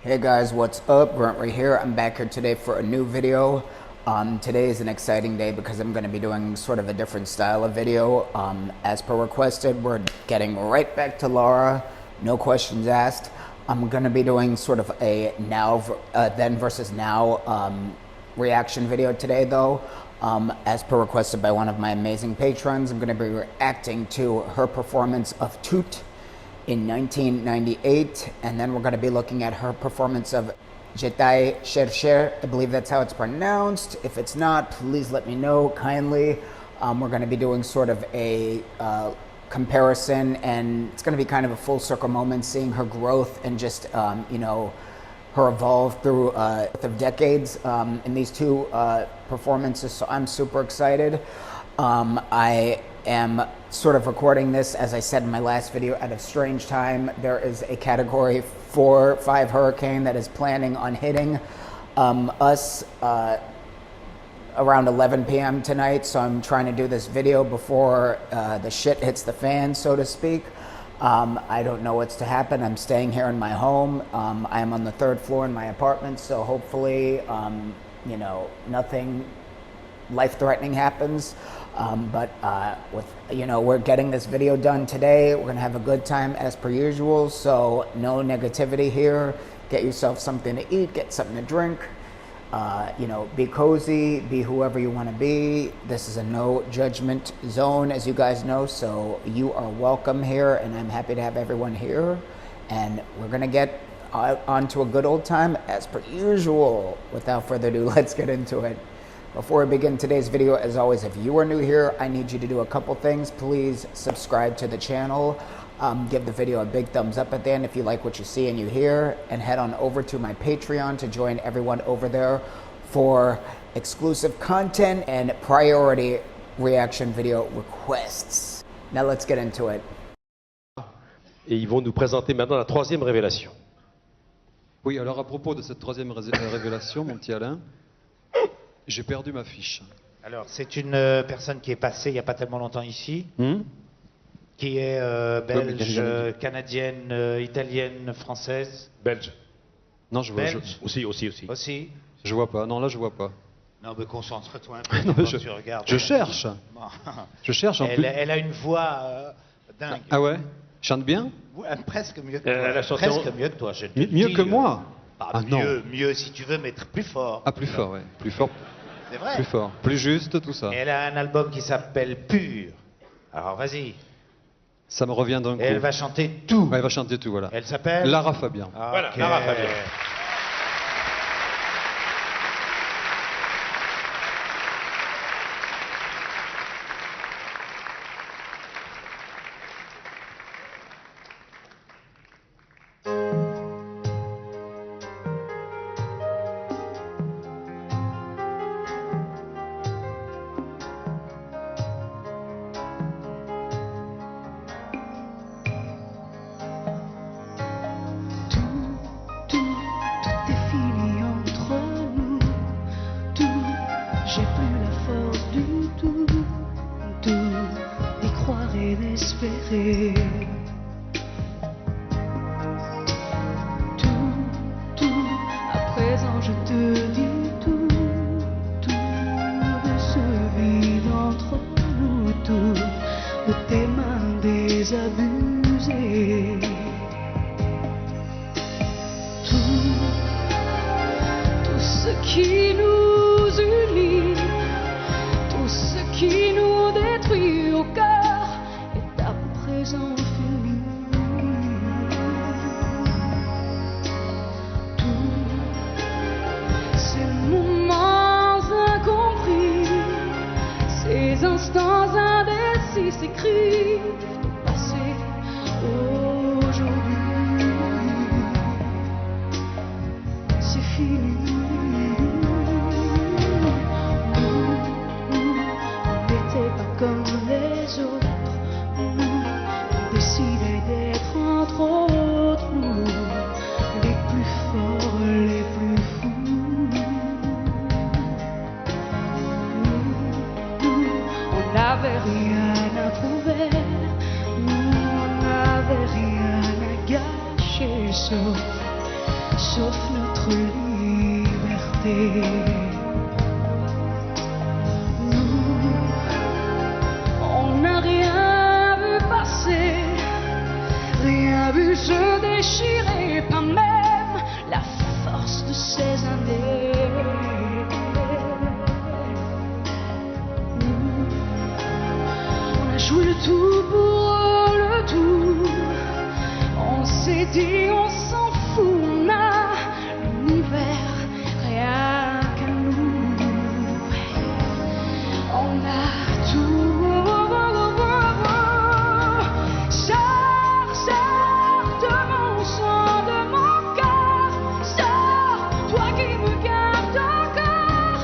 Hey guys, what's up? Grant right here. I'm back here today for a new video. Today is an exciting day because I'm going to be doing sort of a different style of video. As per requested, we're getting right back to Lara, no questions asked. I'm going to be doing sort of a then versus now reaction video today though. As per requested by one of my amazing patrons, I'm going to be reacting to her performance of Tout in 1998, and then we're going to be looking at her performance of Cherche. I believe that's how it's pronounced. If it's not, please let me know kindly. We're going to be doing sort of a comparison, and it's going to be kind of a full circle moment, seeing her growth and just her evolve through of decades in these two performances. So I'm super excited. I am sort of recording this, as I said in my last video, at a strange time. There is a category 4-5 hurricane that is planning on hitting us around 11 p.m. tonight, so I'm trying to do this video before the shit hits the fan, so to speak. I don't know what's to happen. I'm staying here in my home. I am on the 3rd floor in my apartment, so hopefully nothing life-threatening happens. We're getting this video done today. We're gonna have a good time as per usual, so no negativity here. Get yourself something to eat, get something to drink, be cozy, be whoever you want to be. This is a no judgment zone, as you guys know, so you are welcome here, and I'm happy to have everyone here, and we're gonna get onto a good old time as per usual. Without further ado, let's get into it. Before we begin today's video, as always, if you are new here, I need you to do a couple things. Please subscribe to the channel, give the video a big thumbs up at the end if you like what you see and you hear, and head on over to my Patreon to join everyone over there for exclusive content and priority reaction video requests. Now let's get into it. Et ils vont nous présenter maintenant la 3e révélation. Oui, alors à propos de cette 3e révélation, mon petit Alain, j'ai perdu ma fiche. Alors, c'est une personne qui est passée il n'y a pas tellement longtemps ici, qui est belge, canadienne, italienne, française. Belge. Non, je vois. Belge. Aussi. Aussi. Je vois pas. Non, là, je vois pas. Non, mais concentre-toi un peu. Non, mais tu regardes. je cherche. Bon. Je cherche en plus. Elle a une voix dingue. Ah ouais? Chante bien? Ouais, presque mieux que toi. Presque mieux que toi. Je te Mieux dis, que moi? Ah, non. Mieux si tu veux, mais plus fort. Ah, plus fort, ouais. Plus fort. C'est vrai. Plus fort. Plus juste, tout ça. Et elle a un album qui s'appelle Pur. Alors vas-y. Ça me revient d'un coup. Et elle va chanter tout. Ouais, elle va chanter tout, voilà. Elle s'appelle Lara Fabian. Voilà, Lara Fabian. J'ai plus la force du tout, d'y croire et d'espérer. Tout, à présent je te dis tout de ce vide entre nous, tout de tes mains désabusées. Tout ce qui nous unit, tout ce qui nous détruit au cœur est à présent fini. Tous ces moments incompris, ces instants indécis, ces cris au passé, aujourd'hui, c'est fini. Comme les autres, on décidait d'être entre autres, nous, les plus forts, les plus fous. On n'avait rien à prouver, on n'avait rien à gâcher, sauf sauf notre liberté. Nous, on n'a rien vu passer, rien vu se déchirer, pas même la force de ces années. Nous, on a joué le tout pour le tout. On s'est dit, on s'en fout, on a l'univers rien qu'à nous. On a tout. Sors, sors de mon sang, de mon cœur. Sors, toi qui me gardes encore.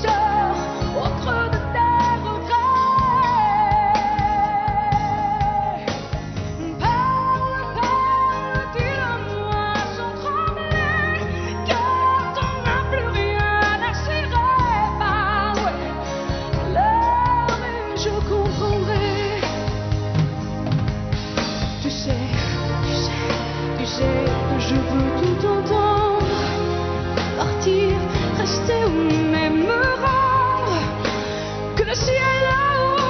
Sors au creux de tes regrets. Parle, parle, dis-le-moi sans trembler, car t'en as plus rien à serrer. Parle, l'heure et je comprendrai. Tu sais, tu sais, tu sais que je veux tout entendre. Partir, rester ou même me rendre. Que le ciel là-haut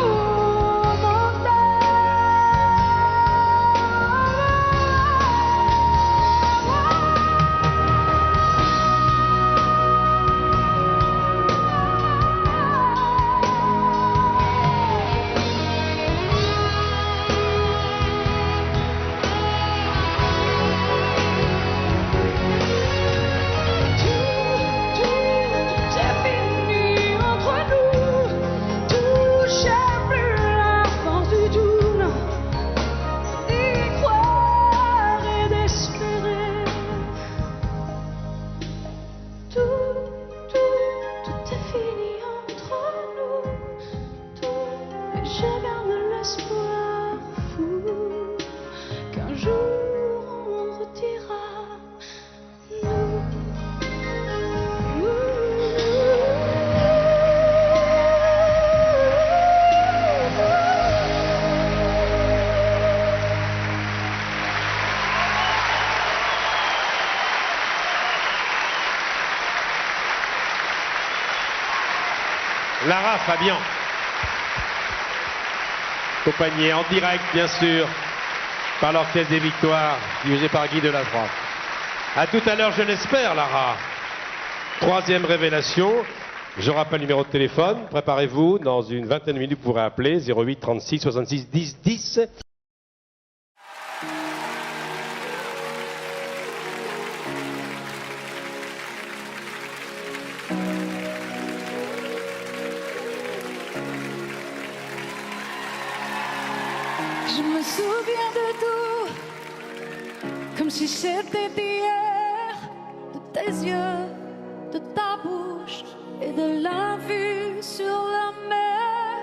Tout est fini entre nous. Tout, j'ai plus la force du tout, non, d'y croire et d'espérer. Tout est fini entre nous. Tout, et je garde l'espoir fou qu'un jour on redira nous. Lara, Fabian. Accompagné en direct, bien sûr, par l'Orchestre des Victoires, dirigé par Guy Delattrois. À tout à l'heure, je l'espère, Lara. Troisième révélation. Je rappelle le numéro de téléphone. Préparez-vous. Dans une vingtaine de minutes, vous pourrez appeler 08 36 66 10 10. Je me souviens de tout, comme si c'était hier, de tes yeux, de ta bouche et de la vue sur la mer.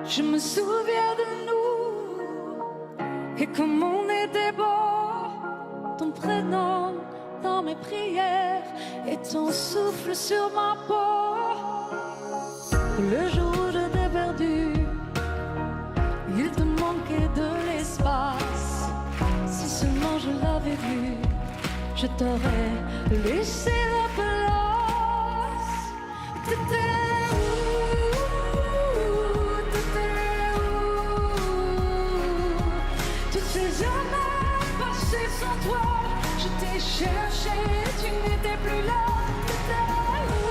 Je me souviens de nous et comme on était beau, ton prénom dans mes prières et ton souffle sur ma peau. Le jour où je t'ai perdu, il te manquait de l'espace. Si seulement je l'avais vu, je t'aurais laissé la place. T'étais où? T'étais où? Toutes ces années passées sans toi, je t'ai cherché, tu n'étais plus là. T'étais où?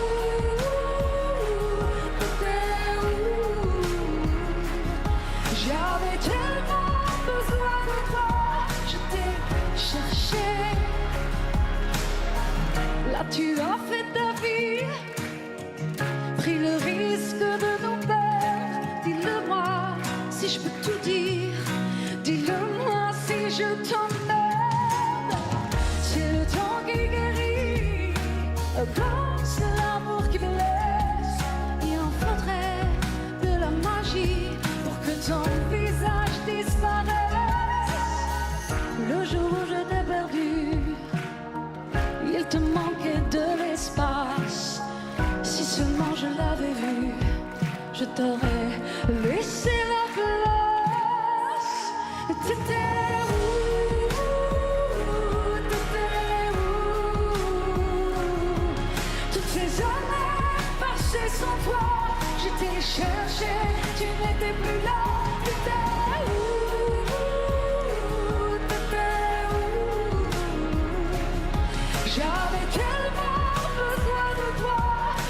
T'étais où? J'avais tellement besoin de toi, je t'ai cherché. Là tu as fait ta vie, pris le risque de nous perdre. Dis-le-moi si je peux tout dire, dis-le-moi si je t'emmerde. C'est le temps qui guérit, comme c'est l'amour qui blesse. Il en faudrait de la magie pour que ton visage disparaisse. Le jour où je t'ai perdu, il te manquait de l'espace. Si seulement je l'avais vu, je t'aurais laissé la place. T'étais où? T'étais où? t'ai cherché, tu n'étais plus là. T'étais où? T'étais où? J'avais tellement besoin de toi,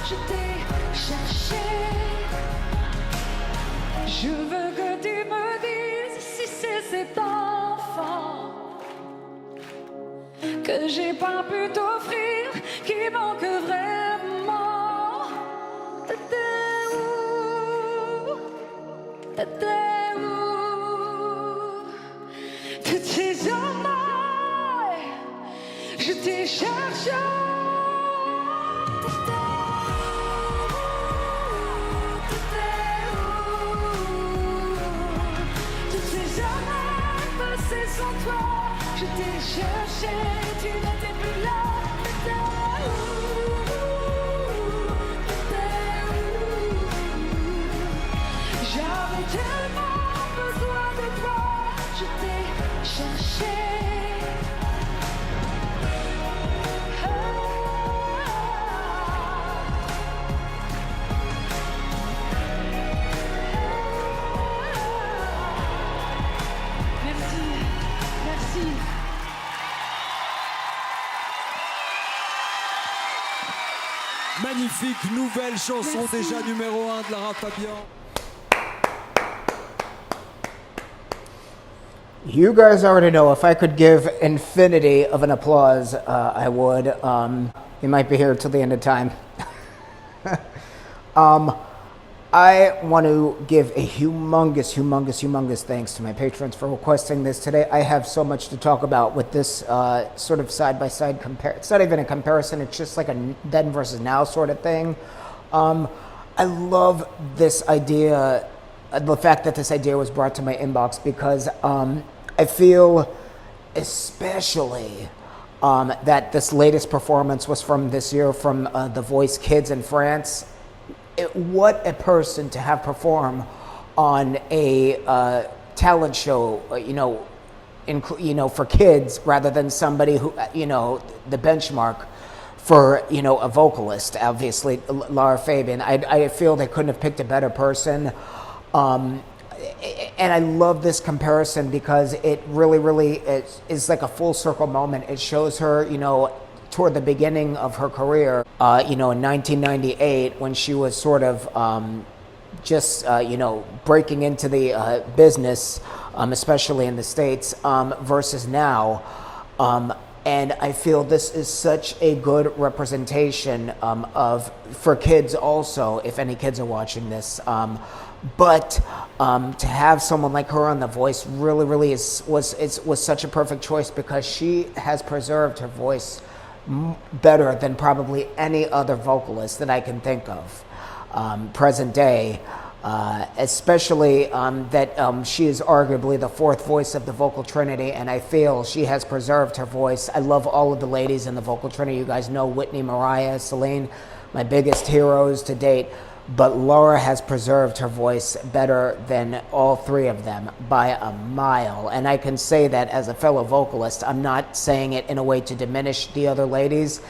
je t'ai cherché. Je veux que tu me dises si c'est cet enfant que j'ai pas pu t'offrir qui manque vraiment. T'étais où? T'étais où? Toutes ces années, je t'ai cherché. Sans toi, je t'ai cherché, tu n'étais plus là. T'étais où? T'étais où? J'avais tellement besoin de toi, je t'ai cherché. Magnifique nouvelle chanson, déjà numéro 1 de Lara Fabian. You guys already know if I could give infinity of an applause, I would. You might be here till the end of time. I want to give a humongous thanks to my patrons for requesting this today. I have so much to talk about with this sort of side-by-side comparison. It's not even a comparison, it's just like a then versus now sort of thing. I love this idea, the fact that this idea was brought to my inbox, because I feel especially that this latest performance was from this year from The Voice Kids in France. What a person to have perform on a talent show, for kids, rather than somebody who, the benchmark for, a vocalist, obviously, Lara Fabian. I feel they couldn't have picked a better person. And I love this comparison because it really is like a full circle moment. It shows her, toward the beginning of her career, in 1998, when she was sort of just, breaking into the business, especially in the States, versus now. And I feel this is such a good representation for kids also, if any kids are watching this. But to have someone like her on The Voice really was such a perfect choice, because she has preserved her voice better than probably any other vocalist that I can think of present day, especially that she is arguably the fourth voice of the vocal trinity, and I feel she has preserved her voice. I love all of the ladies in the vocal trinity. You guys know Whitney, Mariah, Celine, my biggest heroes to date, but Lara has preserved her voice better than all three of them by a mile. And I can say that as a fellow vocalist. I'm not saying it in a way to diminish the other ladies.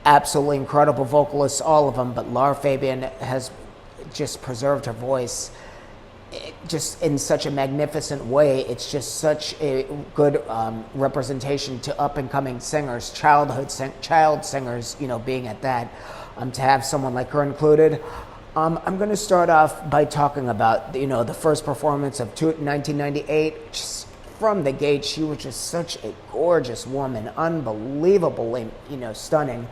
Absolutely incredible vocalists, all of them, but Lara Fabian has just preserved her voice just in such a magnificent way. It's just such a good representation to up-and-coming singers, child singers, being at that. To have someone like her included. I'm going to start off by talking about, the first performance of Tout in 1998. Just from the gate, she was just such a gorgeous woman, unbelievably, stunning.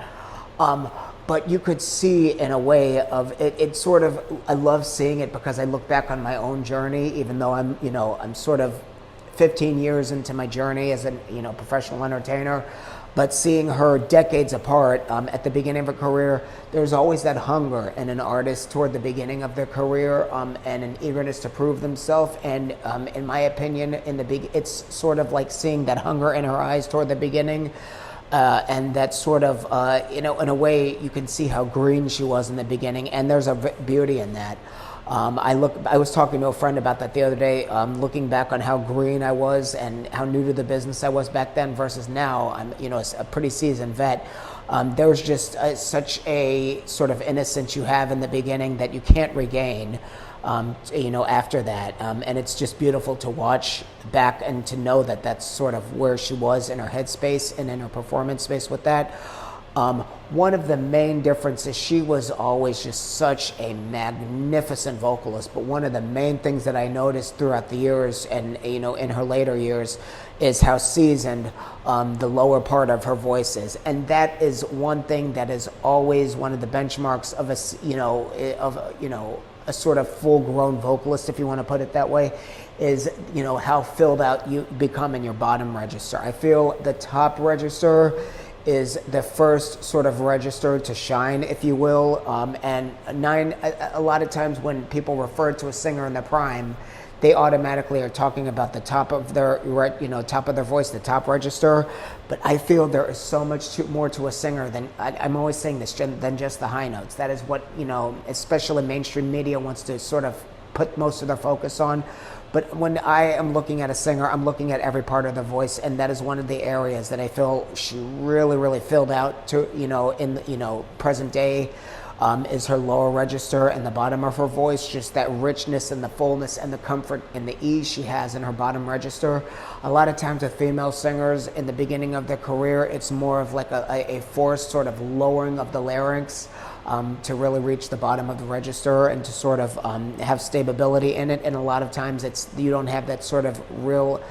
But you could see in a way of it sort of, I love seeing it because I look back on my own journey, even though I'm sort of 15 years into my journey as a, professional entertainer. But seeing her decades apart, at the beginning of her career, there's always that hunger in an artist toward the beginning of their career, and an eagerness to prove themselves. And in my opinion, it's sort of like seeing that hunger in her eyes toward the beginning, and that sort of, in a way, you can see how green she was in the beginning, and there's a beauty in that. I was talking to a friend about that the other day, looking back on how green I was and how new to the business I was back then versus now. I'm, a pretty seasoned vet. There was just such a sort of innocence you have in the beginning that you can't regain, after that. And it's just beautiful to watch back and to know that that's sort of where she was in her headspace and in her performance space with that. One of the main differences, she was always just such a magnificent vocalist, but one of the main things that I noticed throughout the years and, in her later years is how seasoned the lower part of her voice is. And that is one thing that is always one of the benchmarks of a sort of full-grown vocalist, if you want to put it that way, is, how filled out you become in your bottom register. I feel the top register is the first sort of register to shine, if you will. And a lot of times when people refer to a singer in their prime, they automatically are talking about the top of their, top of their voice, the top register. But I feel there is so much more to a singer than, I'm always saying this, than just the high notes. That is what, especially mainstream media wants to sort of put most of their focus on. But when I am looking at a singer, I'm looking at every part of their voice, and that is one of the areas that I feel she really, really filled out to, in present day, is her lower register and the bottom of her voice, just that richness and the fullness and the comfort and the ease she has in her bottom register. A lot of times with female singers in the beginning of their career, it's more of like a forced sort of lowering of the larynx, to really reach the bottom of the register and to sort of have stability in it. And a lot of times you don't have that sort of real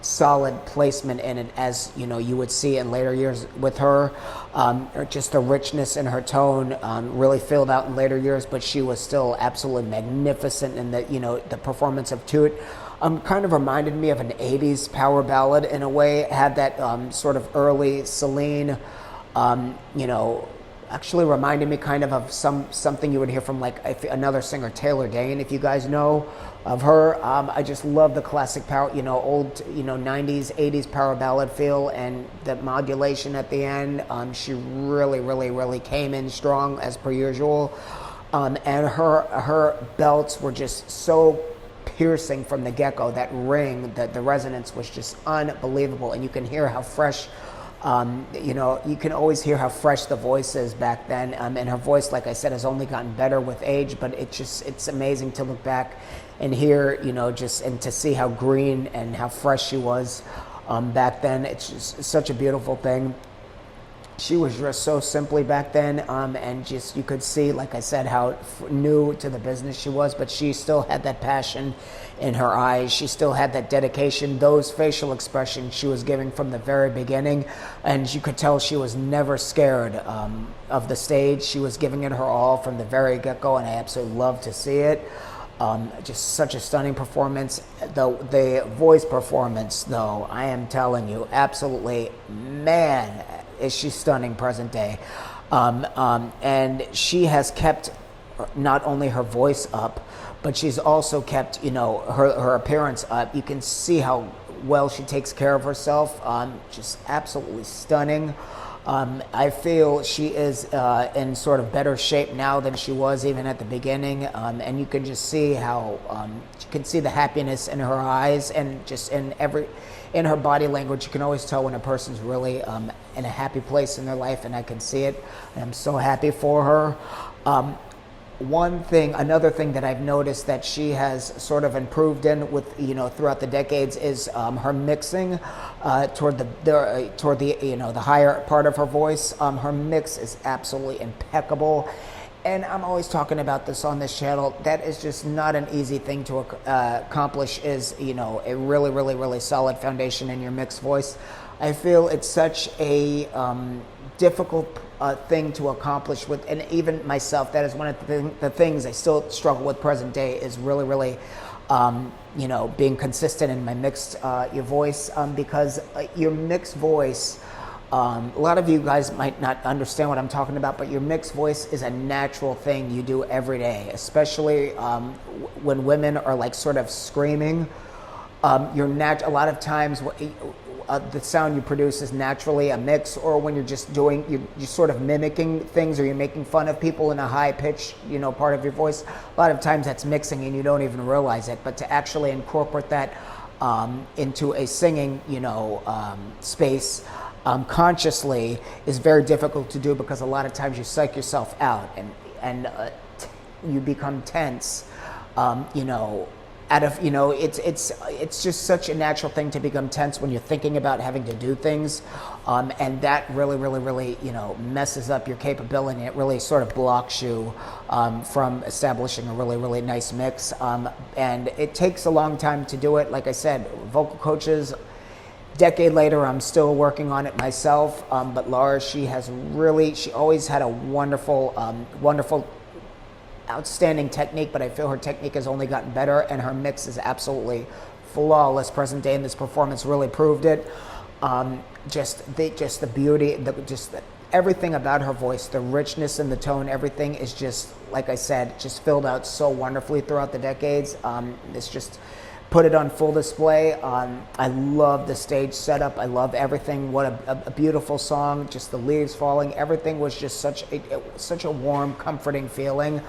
solid placement in it as you would see in later years with her. Or just the richness in her tone really filled out in later years, but she was still absolutely magnificent in the performance of Tout. Kind of reminded me of an 80s power ballad in a way. It had that sort of early Celine, actually reminded me kind of something you would hear from like another singer, Taylor Dane, if you guys know of her. I just love the classic power, old, 90s, 80s power ballad feel, and the modulation at the end. She really, really, really came in strong as per usual. And her belts were just so piercing from the get-go. That ring, the resonance was just unbelievable, and you can hear how fresh. You can always hear how fresh the voice is back then, and her voice, like I said, has only gotten better with age, but it's amazing to look back and hear, and to see how green and how fresh she was back then. It's just such a beautiful thing. She was dressed so simply back then, and just you could see, like I said, how new to the business she was, but she still had that passion in her eyes. She still had that dedication, those facial expressions she was giving from the very beginning, and you could tell she was never scared of the stage. She was giving it her all from the very get-go, and I absolutely love to see it. Just such a stunning performance. The voice performance, though, I am telling you, absolutely, man, is she stunning present day. And she has kept not only her voice up, but she's also kept, her appearance up. You can see how well she takes care of herself. Just absolutely stunning. I feel she is in sort of better shape now than she was even at the beginning, and you can just see how you can see the happiness in her eyes, and just in her body language. You can always tell when a person's really in a happy place in their life, and I can see it. I'm so happy for her. Another thing that I've noticed that she has sort of improved in with, throughout the decades is her mixing toward the higher part of her voice. Her mix is absolutely impeccable. And I'm always talking about this on this channel. That is just not an easy thing to accomplish, is, a really, really, really solid foundation in your mixed voice. I feel it's such a difficult thing to accomplish with, and even myself, that is one of the things I still struggle with present day, is really, really, being consistent in my mixed your voice, because your mixed voice, a lot of you guys might not understand what I'm talking about, but your mixed voice is a natural thing you do every day, especially when women are like sort of screaming. A lot of times the sound you produce is naturally a mix, or when you're just doing, you're sort of mimicking things, or you're making fun of people in a high pitch, part of your voice. A lot of times that's mixing and you don't even realize it. But to actually incorporate that into a singing, space consciously is very difficult to do, because a lot of times you psych yourself out and you become tense, it's just such a natural thing to become tense when you're thinking about having to do things, and that really messes up your capability. It really sort of blocks you from establishing a really nice mix, and it takes a long time to do it. Like I said, vocal coaches, decade later, I'm still working on it myself, but Lara, she always had a wonderful outstanding technique, but I feel her technique has only gotten better, and her mix is absolutely flawless. Present day in this performance really proved it. Just the beauty, everything about her voice, the richness in the tone, everything is just, like I said, just filled out so wonderfully throughout the decades. It's just put it on full display. I love the stage setup. I love everything. What a beautiful song. Just the leaves falling. Everything was just such a warm, comforting feeling.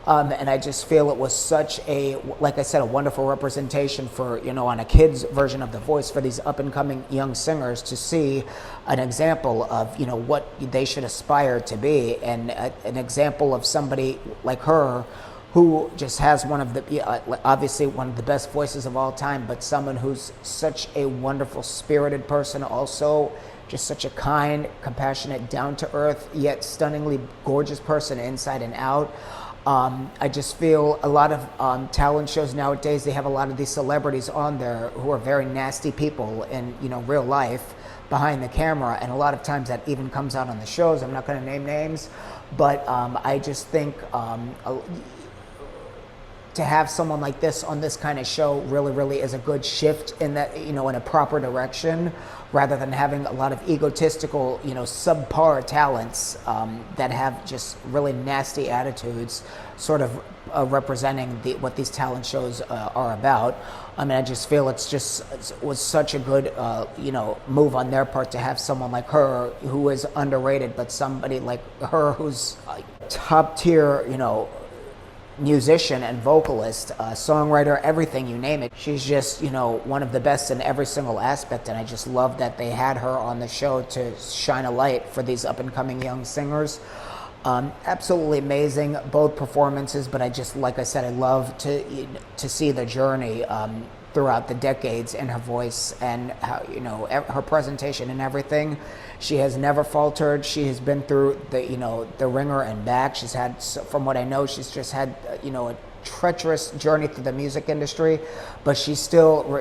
And I just feel it was such a, like I said, a wonderful representation for, on a kid's version of The Voice, for these up and coming young singers to see an example of, what they should aspire to be, and an example of somebody like her, who just has one of the, obviously one of the best voices of all time, but someone who's such a wonderful, spirited person, also just such a kind, compassionate, down-to-earth, yet stunningly gorgeous person inside and out. I just feel a lot of talent shows nowadays, they have a lot of these celebrities on there who are very nasty people in real life behind the camera, and a lot of times that even comes out on the shows. I'm not going to name names, but I just think to have someone like this on this kind of show really is a good shift in that, in a proper direction, rather than having a lot of egotistical, subpar talents that have just really nasty attitudes, sort of representing what these talent shows are about. I mean, I just feel it was such a good, move on their part to have someone like her, who is underrated, but somebody like her who's top tier, musician and vocalist, songwriter, everything, you name it. She's just, one of the best in every single aspect, and I just love that they had her on the show to shine a light for these up-and-coming young singers. Absolutely amazing, both performances, but I just, like I said, I love to see the journey throughout the decades in her voice, and how, her presentation and everything. She has never faltered. She has been through the ringer and back. She's had, from what I know, she's just had, a treacherous journey through the music industry, but she's still,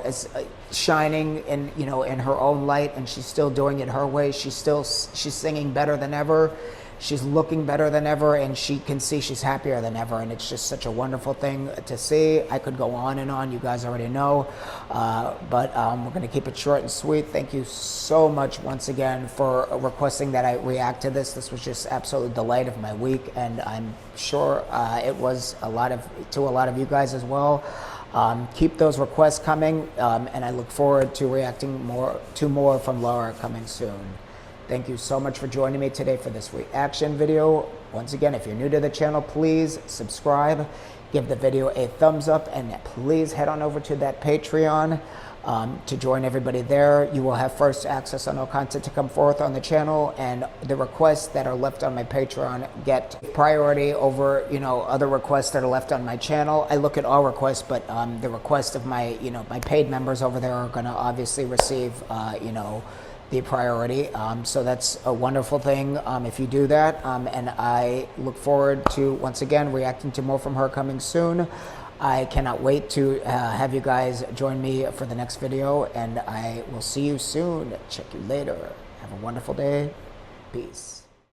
is shining in, in her own light, and she's still doing it her way. She's singing better than ever. She's looking better than ever, and she can see she's happier than ever, and it's just such a wonderful thing to see. I could go on and on, you guys already know, but we're going to keep it short and sweet. Thank you so much once again for requesting that I react to this. This was just absolute delight of my week, and I'm sure it was to a lot of you guys as well. Keep those requests coming, and I look forward to reacting to more from Lara coming soon. Thank you so much for joining me today for this reaction video. Once again, if you're new to the channel, please subscribe, give the video a thumbs up, and please head on over to that Patreon to join everybody there. You will have first access on all content to come forth on the channel, and the requests that are left on my Patreon get priority over, other requests that are left on my channel. I look at all requests, but the request of my, my paid members over there are going to obviously receive, the priority. So that's a wonderful thing if you do that, and I look forward to, once again, reacting to more from her coming soon. I cannot wait to have you guys join me for the next video, and I will see you soon. Check you later. Have a wonderful day. Peace.